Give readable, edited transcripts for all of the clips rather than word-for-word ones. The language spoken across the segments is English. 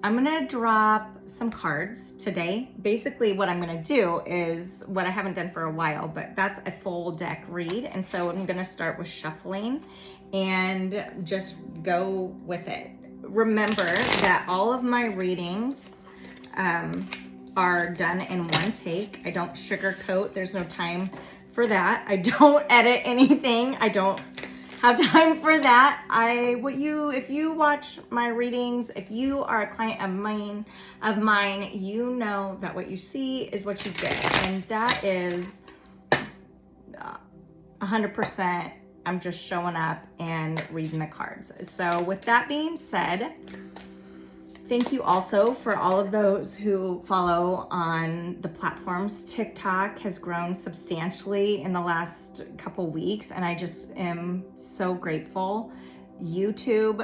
I'm gonna drop some cards today. Basically what I'm gonna do is what I haven't done for a while, but that's a full deck read. And so I'm gonna start with shuffling and just go with it. Remember that all of my readings are done in one take. I don't sugarcoat, there's no time for that. I don't edit anything. I don't have time for that. If you watch my readings, if you are a client of mine, you know that what you see is what you get. And that is 100%. I'm just showing up and reading the cards. So with that being said, thank you also for all of those who follow on the platforms. TikTok has grown substantially in the last couple weeks, and I just am so grateful. YouTube,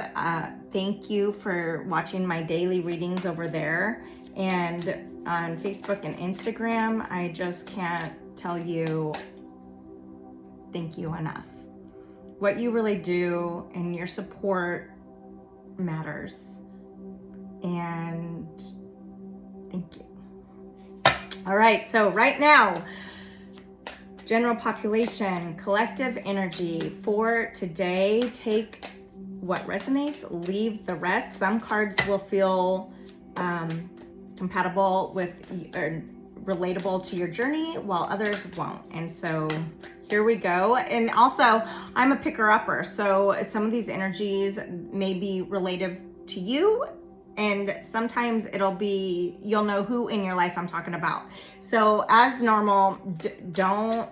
thank you for watching my daily readings over there. And on Facebook and Instagram, I just can't tell you thank you enough. What you really do and your support matters. And thank you. All right, so right now, general population, collective energy for today. Take what resonates, leave the rest. Some cards will feel compatible with or relatable to your journey, while others won't. And so here we go. And also, I'm a picker-upper, so some of these energies may be relative to you, and sometimes you'll know who in your life I'm talking about. So as normal, don't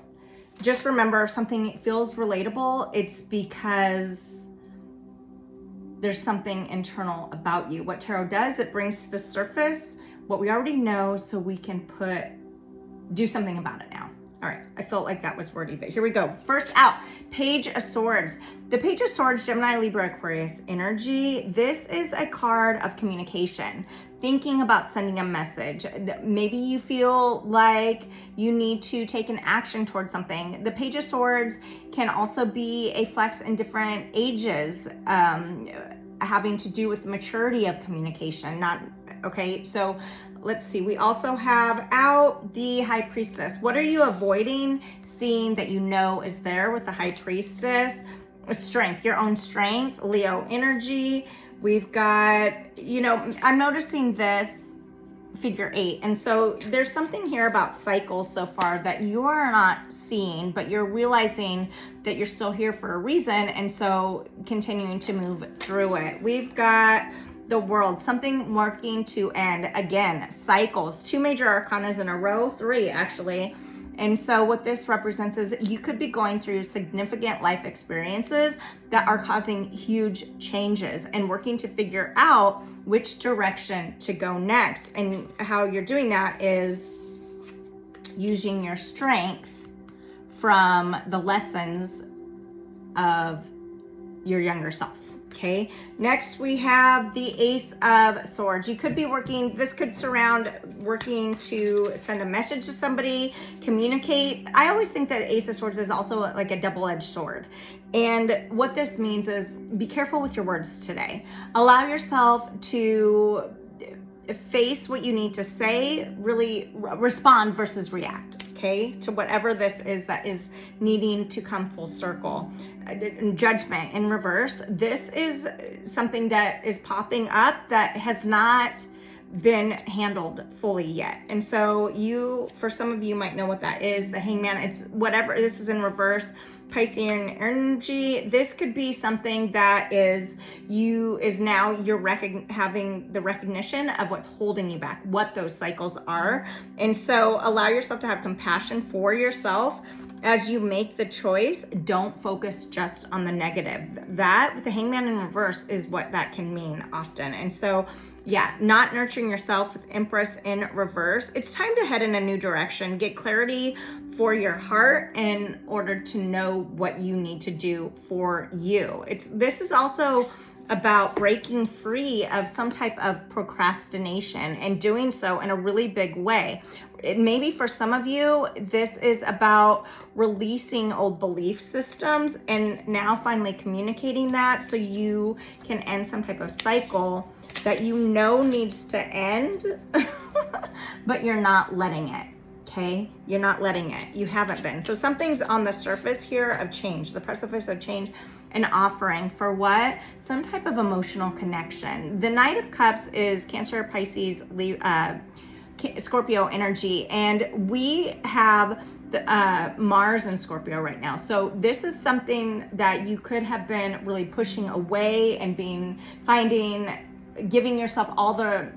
just remember, if something feels relatable, it's because there's something internal about you. What tarot does, it brings to the surface what we already know so we can do something about it now. All right, I felt like that was wordy, but here we go. First out, Page of Swords. The Page of Swords, Gemini, Libra, Aquarius energy. This is a card of communication, thinking about sending a message. Maybe you feel like you need to take an action towards something. The Page of Swords can also be a flex in different ages, having to do with the maturity of communication. Okay, so let's see. We also have out the High Priestess. What are you avoiding seeing that you know is there with the High Priestess? Strength, your own strength, Leo energy. We've got, I'm noticing this figure 8. And so there's something here about cycles so far that you are not seeing, but you're realizing that you're still here for a reason. And so continuing to move through it. We've got the World, something working to end. Again, cycles, 2 major arcanas in a row, 3 actually. And so what this represents is you could be going through significant life experiences that are causing huge changes and working to figure out which direction to go next. And how you're doing that is using your strength from the lessons of your younger self. Okay, next we have the Ace of Swords. You could be this could surround working to send a message to somebody, communicate. I always think that Ace of Swords is also like a double-edged sword. And what this means is be careful with your words today. Allow yourself to face what you need to say, really respond versus react, okay, to whatever this is that is needing to come full circle. Judgment in reverse. This is something that is popping up that has not been handled fully yet. And so for some of you might know what that is. The Hangman, it's whatever, this is in reverse. Piscean energy. This could be something that is now you're having the recognition of what's holding you back, what those cycles are. And so allow yourself to have compassion for yourself as you make the choice. Don't focus just on the negative. That with the Hangman in reverse is what that can mean often. And so yeah, not nurturing yourself with Empress in reverse. It's time to head in a new direction. Get clarity for your heart in order to know what you need to do for you. This is also about breaking free of some type of procrastination and doing so in a really big way. Maybe for some of you, this is about releasing old belief systems and now finally communicating that so you can end some type of cycle that you know needs to end, but you're not letting it. Okay, you're not letting it. You haven't been. So something's on the surface here of change, the precipice of change, and offering for what? Some type of emotional connection. The Knight of Cups is Cancer, Pisces, Scorpio energy, and we have the, Mars and Scorpio right now. So this is something that you could have been really pushing away and giving yourself all the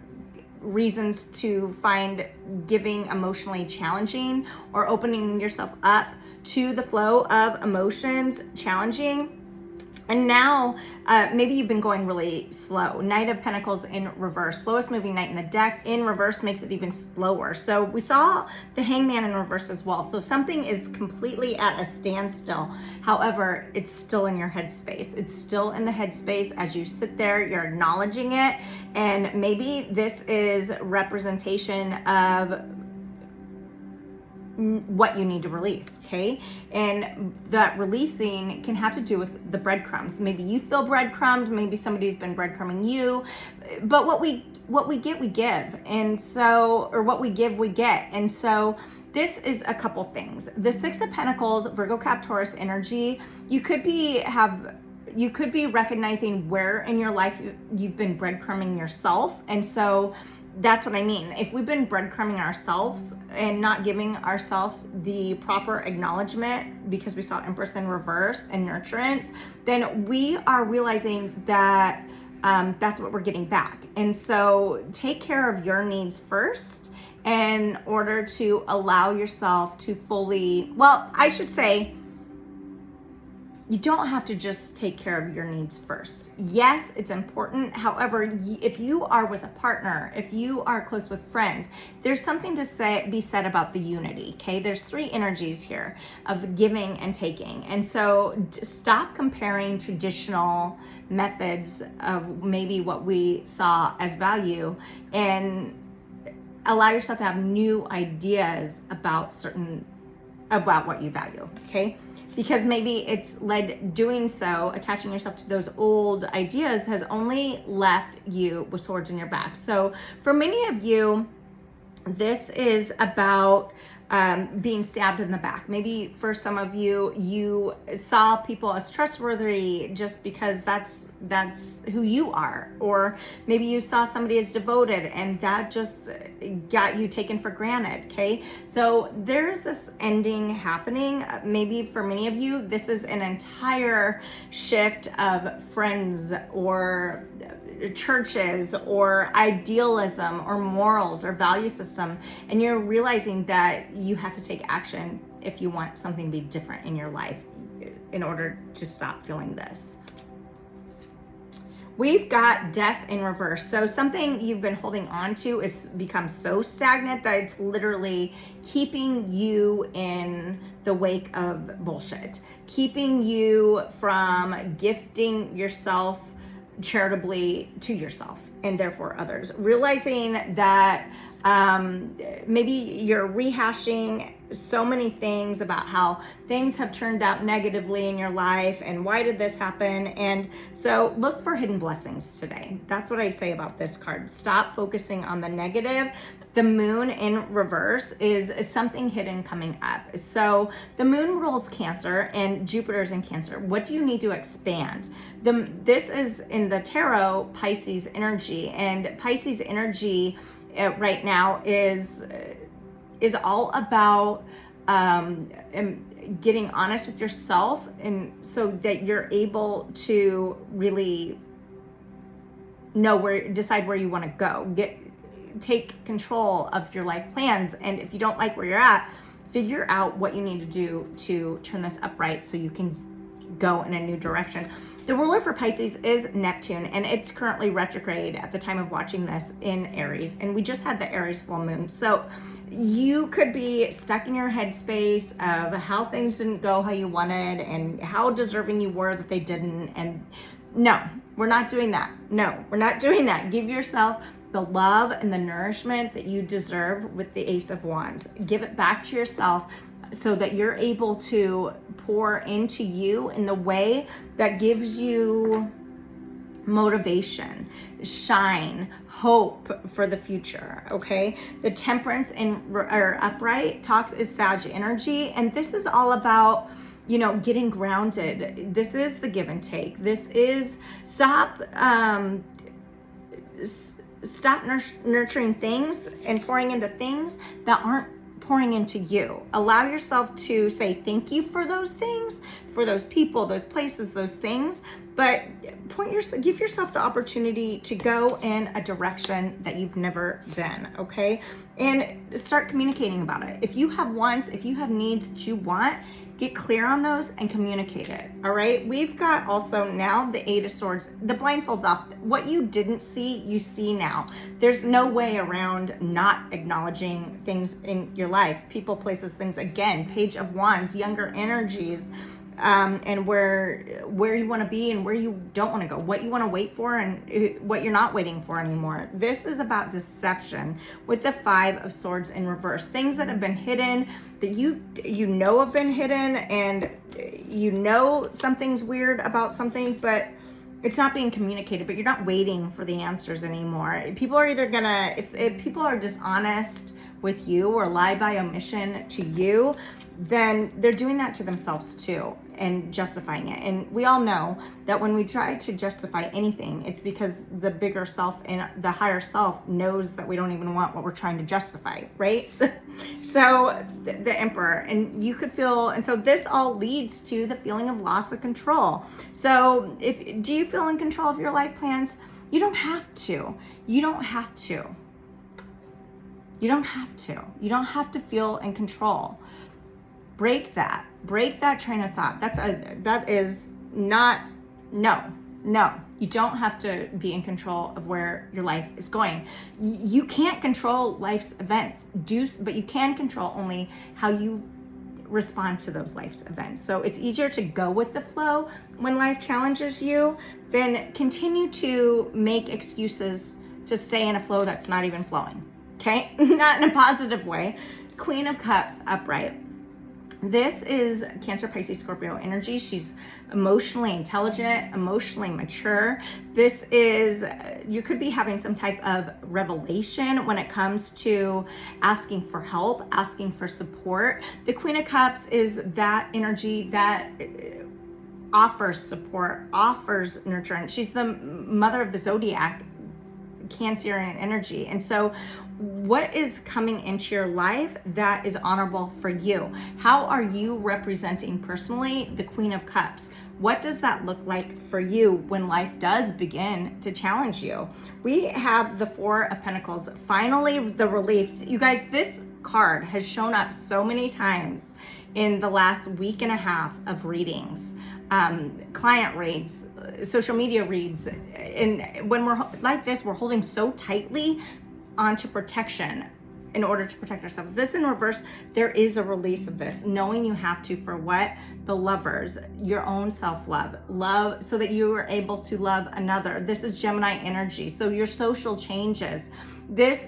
reasons to find giving emotionally challenging, or opening yourself up to the flow of emotions challenging. And now maybe you've been going really slow. Knight of Pentacles in reverse, slowest moving knight in the deck in reverse makes it even slower. So we saw the Hangman in reverse as well. So something is completely at a standstill. However, it's still in your headspace. It's still in the headspace as you sit there, you're acknowledging it. And maybe this is representation of what you need to release, okay? And that releasing can have to do with the breadcrumbs. Maybe you feel breadcrumbed, maybe somebody's been breadcrumbing you, but what we get, we give. And so, or what we give, we get. And so this is a couple things. The Six of Pentacles, Virgo, Cap, Taurus energy, you could be recognizing where in your life you've been breadcrumbing yourself. And so that's what I mean. If we've been breadcrumbing ourselves and not giving ourselves the proper acknowledgement because we saw Empress in reverse and nurturance, then we are realizing that that's what we're getting back. And so take care of your needs first in order to allow yourself to fully, well, I should say, you don't have to just take care of your needs first. Yes, it's important. However, if you are with a partner, if you are close with friends, there's something to be said about the unity, okay? There's three energies here of giving and taking. And so stop comparing traditional methods of maybe what we saw as value, and allow yourself to have new ideas about what you value, okay? Because maybe it's led doing so, attaching yourself to those old ideas has only left you with swords in your back. So for many of you, this is about being stabbed in the back. Maybe for some of you, you saw people as trustworthy just because that's who you are. Or maybe you saw somebody as devoted and that just got you taken for granted, okay? So there's this ending happening. Maybe for many of you, this is an entire shift of friends or churches or idealism or morals or value system, and you're realizing that you have to take action if you want something to be different in your life in order to stop feeling this. We've got death in reverse. So something you've been holding on to is become so stagnant that it's literally keeping you in the wake of bullshit, keeping you from gifting yourself charitably to yourself and therefore others. Realizing that maybe you're rehashing so many things about how things have turned out negatively in your life and why did this happen. And so look for hidden blessings today. That's what I say about this card. Stop focusing on the negative. The moon in reverse is something hidden coming up. So the moon rules Cancer and Jupiter's in Cancer. What do you need to expand? This is in the tarot, Pisces energy, and Pisces energy right now is all about getting honest with yourself, and so that you're able to really decide where you want to go, take control of your life plans. And if you don't like where you're at, figure out what you need to do to turn this upright so you can go in a new direction. The ruler for Pisces is Neptune, and it's currently retrograde at the time of watching this in Aries, and we just had the Aries full moon. So you could be stuck in your headspace of how things didn't go how you wanted and how deserving you were that they didn't. And no, we're not doing that. No, we're not doing that. Give yourself the love and the nourishment that you deserve with the Ace of Wands. Give it back to yourself so that you're able to pour into you in the way that gives you motivation, shine, hope for the future, okay? The temperance or upright talks is Sag energy, and this is all about, you know, getting grounded. This is the give and take. This is stop nurturing things and pouring into things that aren't pouring into you. Allow yourself to say thank you for those things, for those people, those places, those things, but give yourself the opportunity to go in a direction that you've never been, okay? And start communicating about it. If you have wants, if you have needs that you want, get clear on those and communicate it, all right? We've got also now the Eight of Swords, the blindfolds off. What you didn't see, you see now. There's no way around not acknowledging things in your life. People, places, things. Again, Page of Wands, younger energies, and where you want to be and where you don't want to go, what you want to wait for and what you're not waiting for anymore. This is about deception with the Five of Swords in reverse. Things that have been hidden, that you know have been hidden, and you know something's weird about something, but it's not being communicated, but you're not waiting for the answers anymore. People are either gonna, if people are dishonest with you or lie by omission to you, then they're doing that to themselves too and justifying it. And we all know that when we try to justify anything, it's because the bigger self and the higher self knows that we don't even want what we're trying to justify, right? So the Emperor, and you could feel, and so this all leads to the feeling of loss of control. So do you feel in control of your life plans? You don't have to. You don't have to. You don't have to. You don't have to feel in control. Break that train of thought. That is not, no, you don't have to be in control of where your life is going. You can't control life's events, but you can control only how you respond to those life's events. So it's easier to go with the flow when life challenges you than continue to make excuses to stay in a flow that's not even flowing, okay? Not in a positive way. Queen of Cups upright. This is Cancer, Pisces, Scorpio energy. She's emotionally intelligent, emotionally mature. This is, you could be having some type of revelation when it comes to asking for help, asking for support. The Queen of Cups is that energy that offers support, offers nurture. She's the mother of the zodiac, Cancerian energy. And so what is coming into your life that is honorable for you? How are you representing personally the Queen of Cups? What does that look like for you when life does begin to challenge you? We have the Four of Pentacles, finally the relief. You guys, this card has shown up so many times in the last week and a half of readings. Client reads, social media reads, and when we're like this, we're holding so tightly onto protection in order to protect ourselves. This in reverse, there is a release of this, knowing you have to for what? The Lovers, your own self-love, love so that you are able to love another. This is Gemini energy. So your social changes. This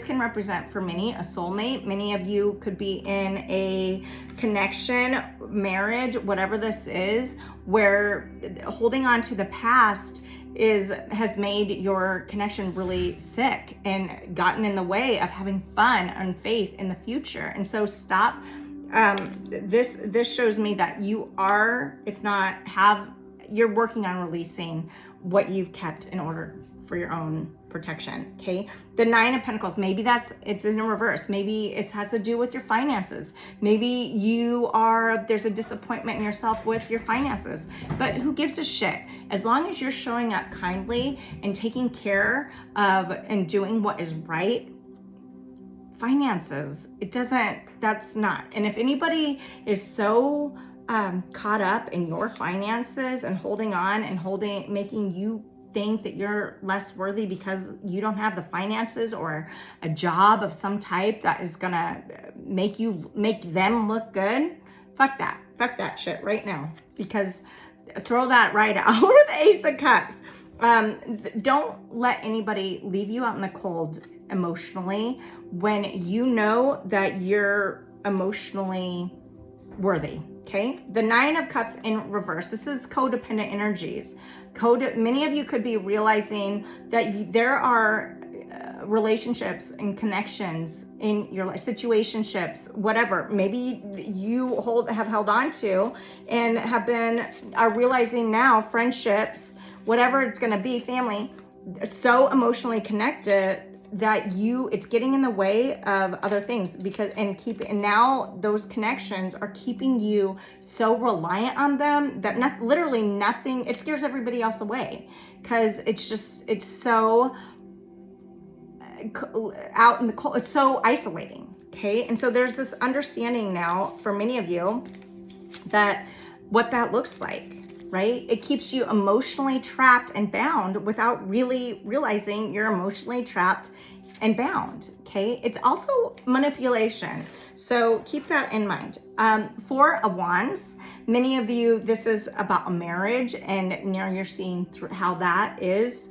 can represent for many a soulmate. Many of you could be in a connection, marriage, whatever this is, where holding on to the past has made your connection really sick and gotten in the way of having fun and faith in the future. And so stop. This shows me that you are, if not you're working on releasing what you've kept in order for your own protection. Okay. The Nine of Pentacles, maybe it's in reverse. Maybe it has to do with your finances. Maybe there's a disappointment in yourself with your finances, but who gives a shit? As long as you're showing up kindly and taking care of and doing what is right, finances, that's not. And if anybody is so caught up in your finances and holding on and making you think that you're less worthy because you don't have the finances or a job of some type that is gonna make them look good, fuck that shit right now, because throw that right out with the Ace of Cups. Don't let anybody leave you out in the cold emotionally when you know that you're emotionally worthy. Okay, the Nine of Cups in reverse. This is codependent energies. Many of you could be realizing that there are relationships and connections in your life, situationships, whatever. Maybe you have held on to and are realizing now friendships, whatever it's going to be, family, so emotionally connected that it's getting in the way of other things and now those connections are keeping you so reliant on them that literally nothing, it scares everybody else away because it's so out in the cold, it's so isolating. Okay, and so there's this understanding now for many of you that what that looks like, right? It keeps you emotionally trapped and bound without really realizing you're emotionally trapped and bound. Okay, it's also manipulation, so keep that in mind. Four of Wands, many of you, this is about a marriage, and now you're seeing through how that is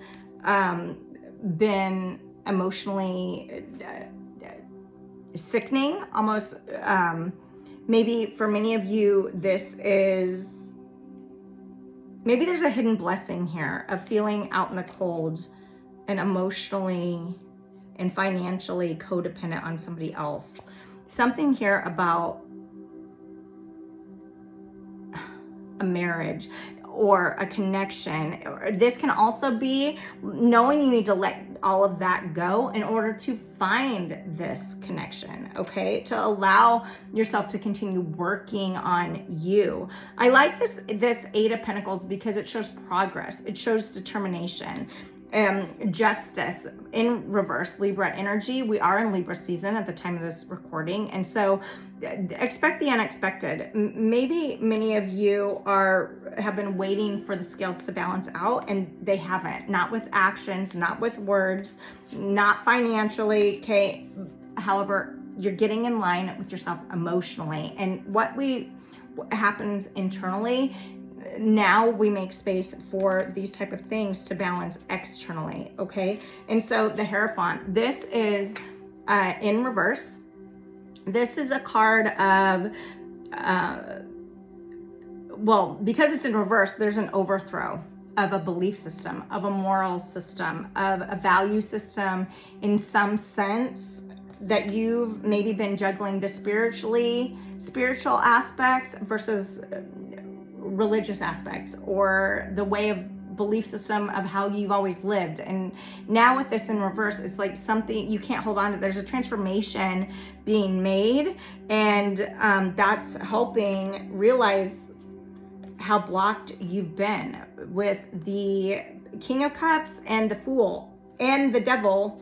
been emotionally sickening, almost. Maybe for many of you, maybe there's a hidden blessing here of feeling out in the cold and emotionally and financially codependent on somebody else. Something here about a marriage or a connection. This can also be knowing you need to let all of that go in order to find this connection, okay? To allow yourself to continue working on you. I like this Eight of Pentacles because it shows progress. It shows determination. Justice in reverse, Libra energy. We are in Libra season at the time of this recording, and so expect the unexpected. Maybe many of you have been waiting for the scales to balance out, and they haven't. Not with actions, not with words, not financially. Okay, however, you're getting in line with yourself emotionally, and what happens internally. Now we make space for these type of things to balance externally, okay? And so the Hierophant, this is in reverse. This is a card of, because it's in reverse, there's an overthrow of a belief system, of a moral system, of a value system in some sense that you've maybe been juggling the spiritual aspects versus religious aspects, or the way of belief system of how you've always lived. And now with this in reverse, it's like something you can't hold on to. There's a transformation being made, and that's helping realize how blocked you've been with the King of Cups and the Fool and the Devil,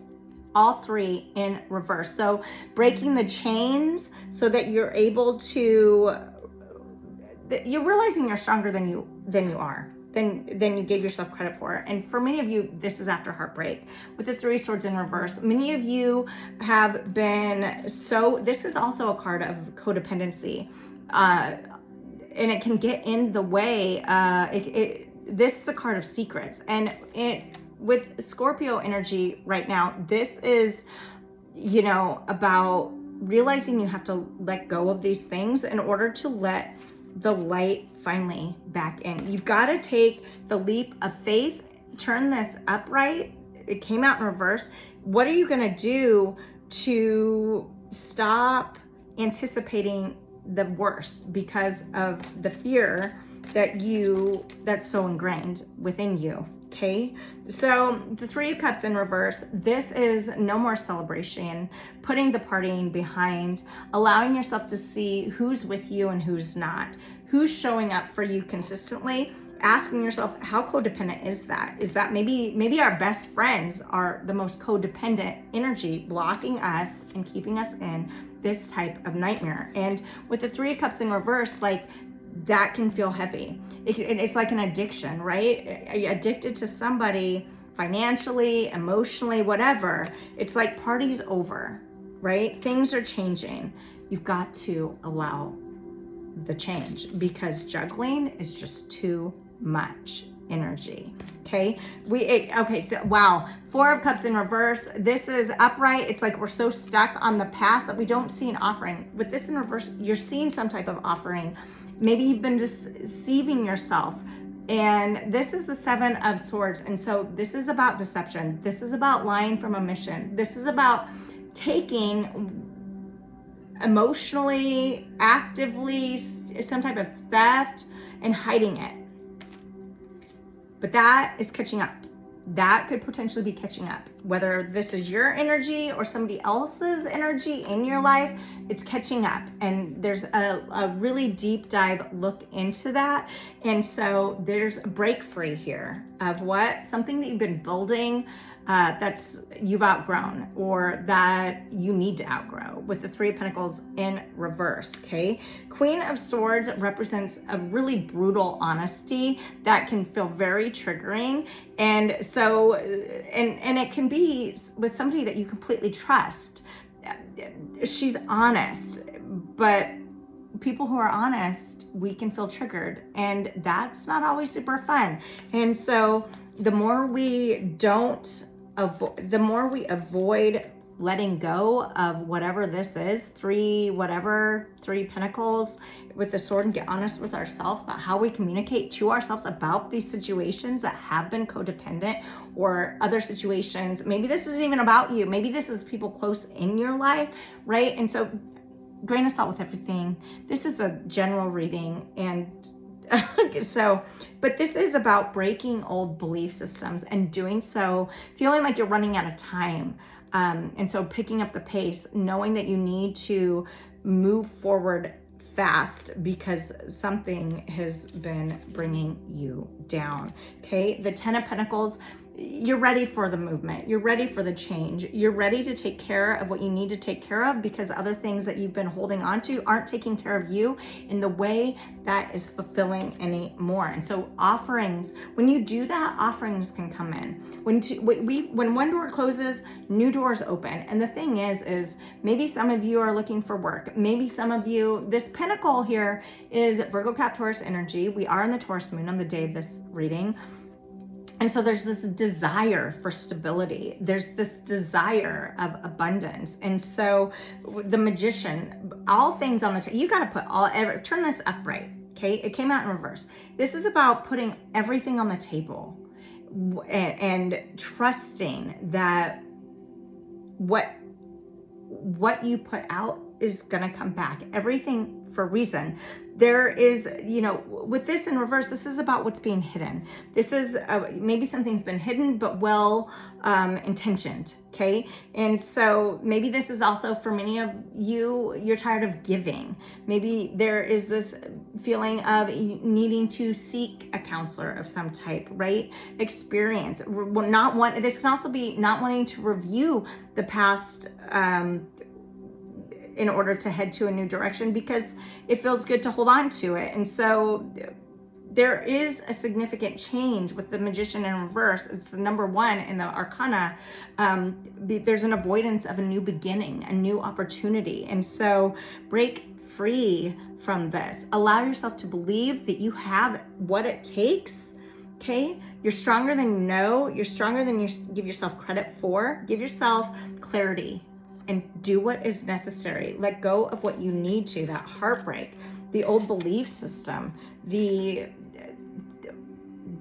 all three in reverse. So breaking the chains so that you're able to, you're realizing you're stronger than you you gave yourself credit for. And for many of you, this is after heartbreak. With the Three Swords in reverse, many of you have been this is also a card of codependency, and it can get in the way. This is a card of secrets, and with Scorpio energy right now, this is about realizing you have to let go of these things in order to let the light finally back in. You've got to take the leap of faith, turn this upright. It came out in reverse. What are you going to do to stop anticipating the worst because of the fear that's so ingrained within you? Okay, so the Three of Cups in reverse, this is no more celebration, putting the partying behind, allowing yourself to see who's with you and who's not, who's showing up for you consistently, asking yourself, how codependent is that? Is that maybe our best friends are the most codependent energy, blocking us and keeping us in this type of nightmare? And with the Three of Cups in reverse, like, that can feel heavy. It's like an addiction, right? Are you addicted to somebody financially, emotionally, whatever? It's like party's over, right? Things are changing. You've got to allow the change because juggling is just too much. energy. Okay, okay, so wow, Four of Cups in reverse. This is upright. It's like we're so stuck on the past that we don't see an offering. With this in reverse, you're seeing some type of offering. Maybe you've been deceiving yourself. And this is the Seven of Swords. And so this is about deception. This is about lying from omission. This is about taking emotionally, actively, some type of theft and hiding it. But that is catching up. That could potentially be catching up. Whether this is your energy or somebody else's energy in your life, it's catching up. And there's a really deep dive look into that. And so there's a break free here of what? Something that you've been building that's you've outgrown or that you need to outgrow, with the Three of Pentacles in reverse. Okay, Queen of Swords represents a really brutal honesty that can feel very triggering, and so and it can be with somebody that you completely trust. She's honest, but people who are honest, we can feel triggered, and that's not always super fun. And so the more we avoid letting go of whatever this is, Three Pentacles with the sword, and get honest with ourselves about how we communicate to ourselves about these situations that have been codependent, or other situations. Maybe this isn't even about you. Maybe this is people close in your life, right? And so grain of salt with everything. This is a general reading, and so, but this is about breaking old belief systems, and doing so feeling like you're running out of time. And so picking up the pace, knowing that you need to move forward fast because something has been bringing you down. Okay, the Ten of Pentacles. You're ready for the movement. You're ready for the change. You're ready to take care of what you need to take care of, because other things that you've been holding on to aren't taking care of you in the way that is fulfilling anymore. And so offerings, when you do that, offerings can come in. When one door closes, new doors open. And the thing is maybe some of you are looking for work. Maybe some of you, this pentacle here is Virgo, Cap, Taurus energy. We are in the Taurus moon on the day of this reading. And so there's this desire for stability. There's this desire of abundance. And so the Magician, all things on the table, you got to put turn this upright. Okay. It came out in reverse. This is about putting everything on the table and trusting that what you put out is going to come back. Everything for a reason. There is, with this in reverse, this is about what's being hidden. This is maybe something's been hidden, but well intentioned. Okay. And so maybe this is also for many of you, you're tired of giving. Maybe there is this feeling of needing to seek a counselor of some type, right? Experience. This can also be not wanting to review the past, in order to head to a new direction, because it feels good to hold on to it. And so there is a significant change with the Magician in reverse. It's the number one in the Arcana. There's an avoidance of a new beginning, a new opportunity. And so break free from this. Allow yourself to believe that you have what it takes. Okay? You're stronger than you know. You're stronger than you give yourself credit for. Give yourself clarity and do what is necessary. Let go of what you need to, that heartbreak, the old belief system, the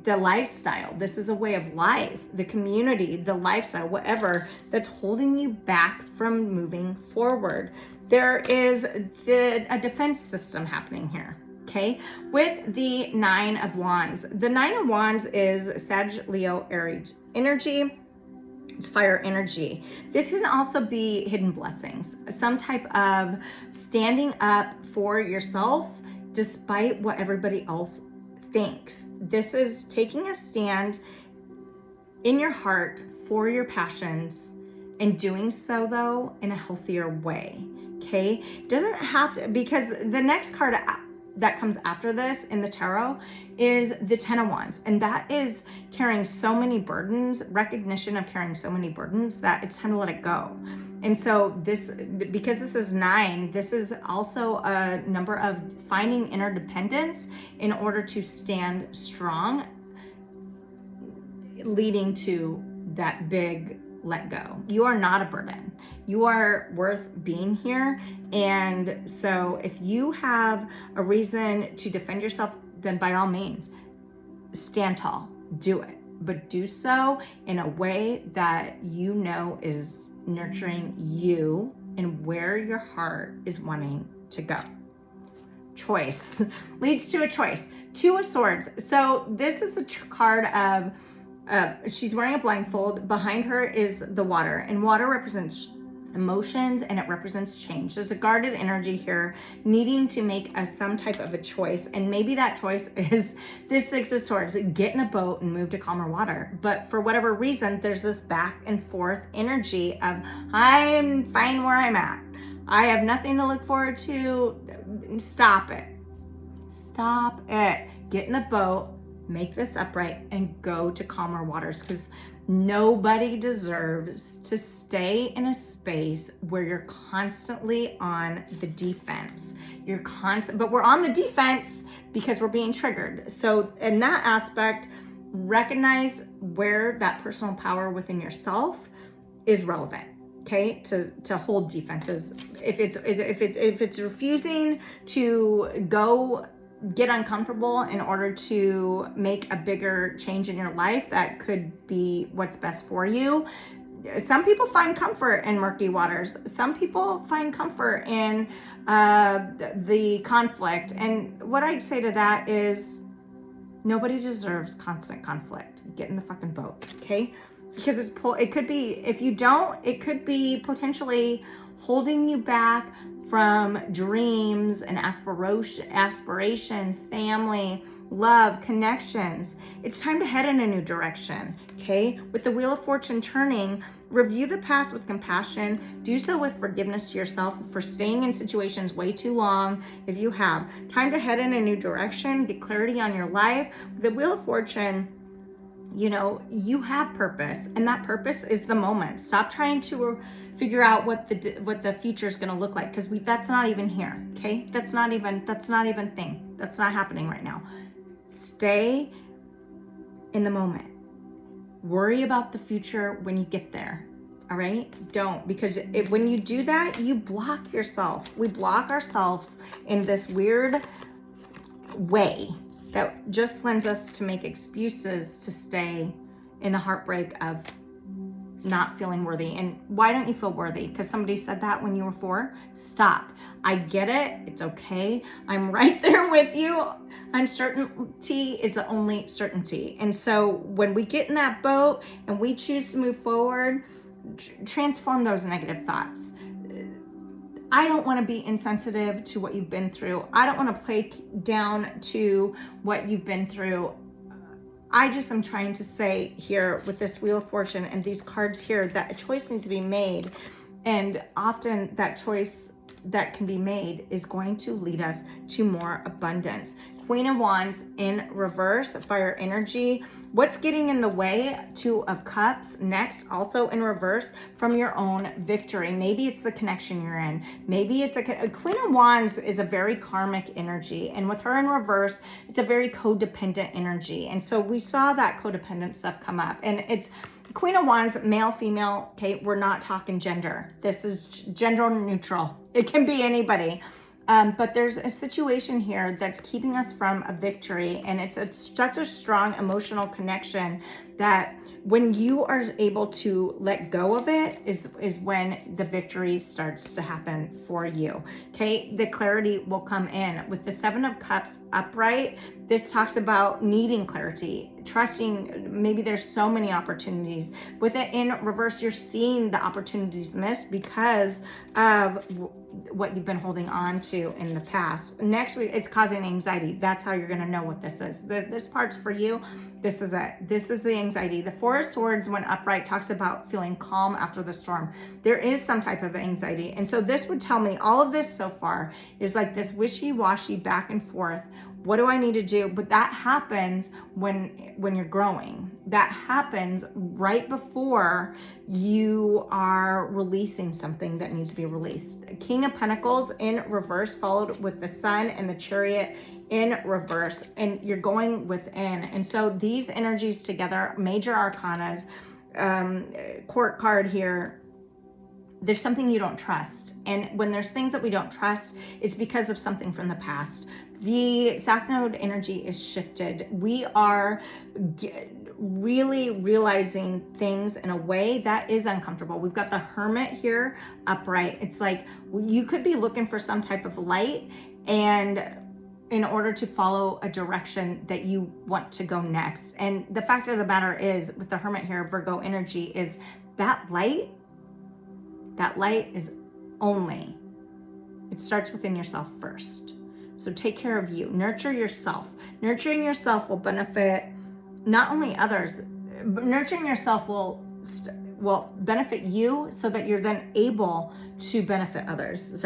lifestyle. This is a way of life, the community, the lifestyle, whatever that's holding you back from moving forward. There is a defense system happening here. Okay, with the Nine of Wands. The Nine of Wands is Sag, Leo, Aries energy. It's fire energy. This can also be hidden blessings, some type of standing up for yourself despite what everybody else thinks. This is taking a stand in your heart for your passions, and doing so though in a healthier way. Okay, doesn't have to, because the next card that comes after this in the tarot is the Ten of Wands, and that is carrying so many burdens, recognition of carrying so many burdens that it's time to let it go. And so this, because this is 9, this is also a number of finding interdependence in order to stand strong leading to that big let go. You are not a burden. You are worth being here. And so if you have a reason to defend yourself, then by all means, stand tall, do it. But do so in a way that you know is nurturing you and where your heart is wanting to go. Choice leads to a choice. Two of Swords. So this is the card of she's wearing a blindfold. Behind her is the water, and water represents emotions and it represents change. There's a guarded energy here needing to make some type of a choice, and maybe that choice is this Six of Swords, get in a boat and move to calmer water. But for whatever reason, there's this back and forth energy of I'm fine where I'm at, I have nothing to look forward to. Stop it, get in the boat, make this upright, and go to calmer waters, because nobody deserves to stay in a space where you're constantly on the defense. But we're on the defense because we're being triggered. So in that aspect, recognize where that personal power within yourself is relevant. Okay, to hold defenses. If it's refusing to go get uncomfortable in order to make a bigger change in your life, that could be what's best for you. Some people find comfort in murky waters. Some people find comfort in the conflict. And what I'd say to that is nobody deserves constant conflict. Get in the fucking boat, okay? Because it could be, if you don't, it could be potentially holding you back from dreams and aspirations, family, love, connections. It's time to head in a new direction, okay? With the Wheel of Fortune turning, review the past with compassion. Do so with forgiveness to yourself for staying in situations way too long. If you have time to head in a new direction, get clarity on your life. With the Wheel of Fortune, you know, you have purpose, and that purpose is the moment. Stop trying to figure out what the future is going to look like, because that's not even here, okay? That's not even thing. That's not happening right now. Stay in the moment. Worry about the future when you get there, all right? Don't, because when you do that, you block yourself. We block ourselves in this weird way that just lends us to make excuses to stay in the heartbreak of not feeling worthy. And why don't you feel worthy? Because somebody said that when you were 4? Stop. I get it. It's okay. I'm right there with you. Uncertainty is the only certainty. And so when we get in that boat and we choose to move forward, transform those negative thoughts. I don't want to be insensitive to what you've been through. I don't want to play down to what you've been through. I just am trying to say here with this Wheel of Fortune and these cards here that a choice needs to be made. And often that choice that can be made is going to lead us to more abundance. Queen of Wands in reverse, fire energy. What's getting in the way? 2 of Cups next, also in reverse, from your own victory. Maybe it's the connection you're in. Maybe it's a Queen of Wands is a very karmic energy, and with her in reverse, it's a very codependent energy. And so we saw that codependent stuff come up, and it's Queen of Wands, male, female. Okay, we're not talking gender. This is gender neutral. It can be anybody. But there's a situation here that's keeping us from a victory, and it's such a strong emotional connection that when you are able to let go of it is when the victory starts to happen for you. Okay, the clarity will come in. With the 7 of Cups upright, this talks about needing clarity, trusting. Maybe there's so many opportunities. With it in reverse, you're seeing the opportunities missed because of what you've been holding on to in the past. Next week, it's causing anxiety. That's how you're going to know what this is. This part's for you. This is it. This is the anxiety. The 4 of Swords, when upright, talks about feeling calm after the storm. There is some type of anxiety. And so this would tell me all of this so far is like this wishy-washy back and forth What do I need to do? But that happens when you're growing. That happens right before you are releasing something that needs to be released. King of Pentacles in reverse, followed with the Sun and the Chariot in reverse, and you're going within. And so these energies together, major arcanas, court card here, there's something you don't trust. And when there's things that we don't trust, it's because of something from the past. The South Node energy is shifted. We are really realizing things in a way that is uncomfortable. We've got the Hermit here upright. It's like you could be looking for some type of light, and in order to follow a direction that you want to go next. And the fact of the matter is, with the Hermit here, Virgo energy, is that light is only, it starts within yourself first. So take care of you, nurture yourself. Nurturing yourself will benefit not only others, but nurturing yourself will benefit you so that you're then able to benefit others.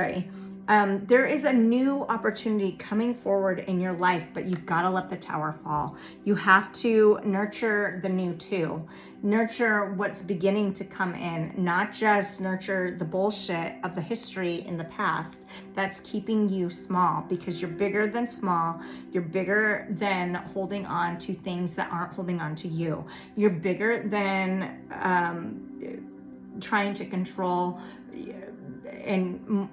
There is a new opportunity coming forward in your life, but you've got to let the tower fall. You have to nurture the new too. Nurture what's beginning to come in, not just nurture the bullshit of the history in the past that's keeping you small, because you're bigger than small. You're bigger than holding on to things that aren't holding on to you. You're bigger than trying to control and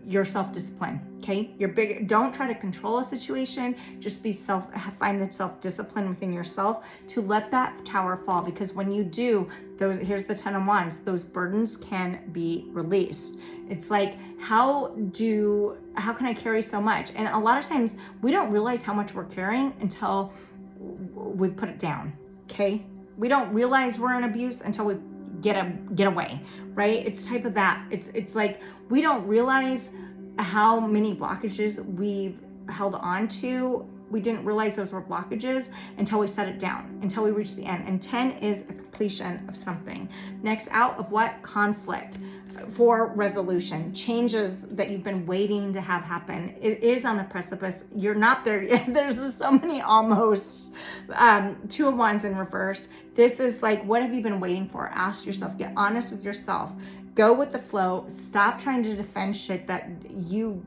your self-discipline. Okay, you're big. Don't try to control a situation. Just find that self-discipline within yourself to let that tower fall, because when you do, here's the 10 of Wands, those burdens can be released. It's like, how can I carry so much? And a lot of times we don't realize how much we're carrying until we put it down. Okay, we don't realize we're in abuse until we get away, right? It's type of that. It's like we don't realize how many blockages we've held on to. We didn't realize those were blockages until we set it down, until we reach the end. And 10 is a completion of something. Next out of what? Conflict for resolution. Changes that you've been waiting to have happen. It is on the precipice. You're not there yet. There's just so many almost. 2 of Wands in reverse. This is like, what have you been waiting for? Ask yourself. Get honest with yourself. Go with the flow. Stop trying to defend shit that you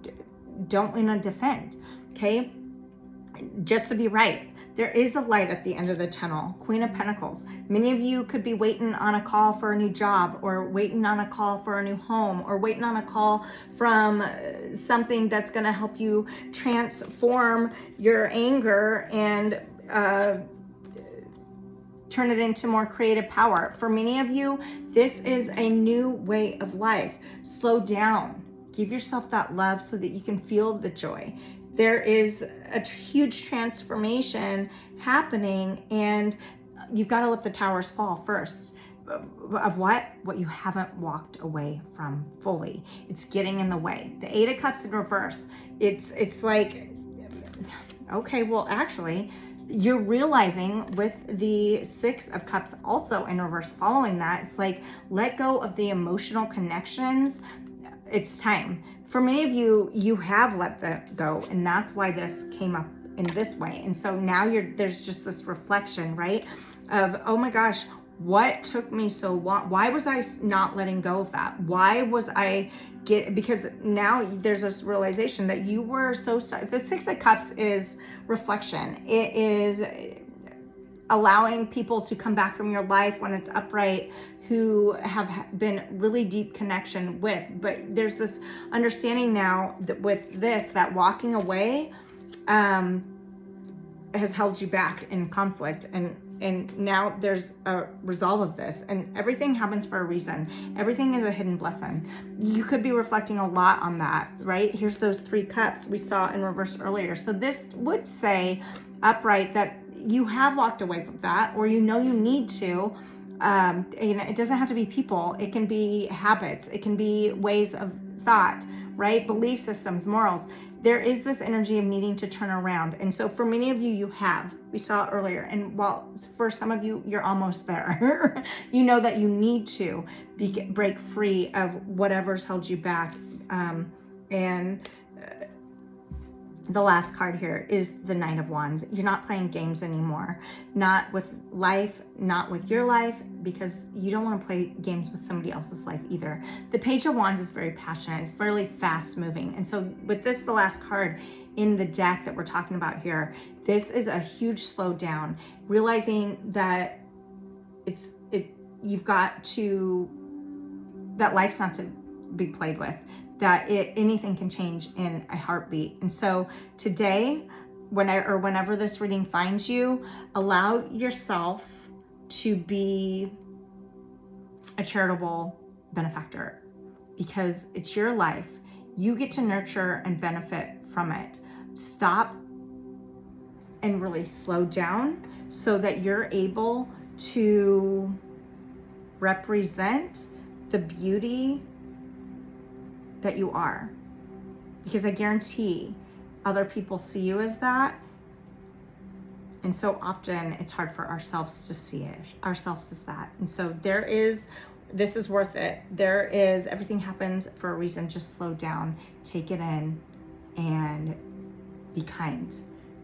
don't want to defend. Okay? Just to be right. There is a light at the end of the tunnel. Queen of Pentacles. Many of you could be waiting on a call for a new job, or waiting on a call for a new home, or waiting on a call from something that's going to help you transform your anger and turn it into more creative power. For many of you, this is a new way of life. Slow down. Give yourself that love so that you can feel the joy. There is a huge transformation happening, and you've got to let the towers fall first. Of what? What you haven't walked away from fully. It's getting in the way. The 8 of Cups in reverse. It's like, okay, well, actually, you're realizing with the 6 of Cups also in reverse following that, it's like, let go of the emotional connections. It's time. For many of you, you have let that go, and that's why this came up in this way. And so now there's just this reflection, right? Of, oh my gosh, what took me so long? Why was I not letting go of that? Why was because now there's this realization that you were so stuck. The 6 of Cups is reflection. It is allowing people to come back from your life when it's upright, who have been really deep connection with. But there's this understanding now that with this, that walking away has held you back in conflict, and now there's a resolve of this, and everything happens for a reason. Everything is a hidden blessing. You could be reflecting a lot on that, right? Here's those 3 cups we saw in reverse earlier. So this would say upright that you have walked away from that, or you need to. It doesn't have to be people. It can be habits. It can be ways of thought, right? Belief systems, morals. There is this energy of needing to turn around. And so for many of you, you have. We saw earlier. And while for some of you, you're almost there. You know that you need to break free of whatever's held you back. And the last card here is the Knight of Wands. You're not playing games anymore, not with life, not with your life, because you don't want to play games with somebody else's life either. The Page of Wands is very passionate. It's fairly fast moving. And so with this, the last card in the deck that we're talking about here, this is a huge slowdown, realizing that you've got to, that life's not to be played with, that anything can change in a heartbeat. And so today, whenever this reading finds you, allow yourself to be a charitable benefactor, because it's your life. You get to nurture and benefit from it. Stop and really slow down so that you're able to represent the beauty that you are, because I guarantee other people see you as that, and so often it's hard for ourselves to see ourselves as that. And so this is worth it. Everything happens for a reason. Just slow down, take it in, and be kind.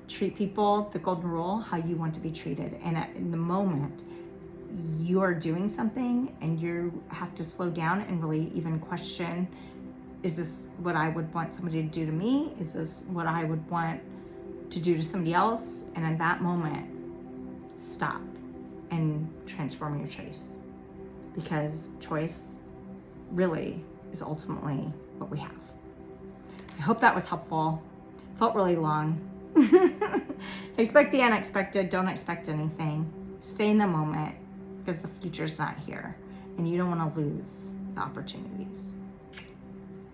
Treat people, the golden rule, how you want to be treated. And in the moment you are doing something and you have to slow down and really even question, is this what I would want somebody to do to me? Is this what I would want to do to somebody else? And in that moment, stop and transform your choice, because choice really is ultimately what we have. I hope that was helpful. Felt really long. Expect the unexpected. Don't expect anything. Stay in the moment, because the future's not here and you don't want to lose the opportunities.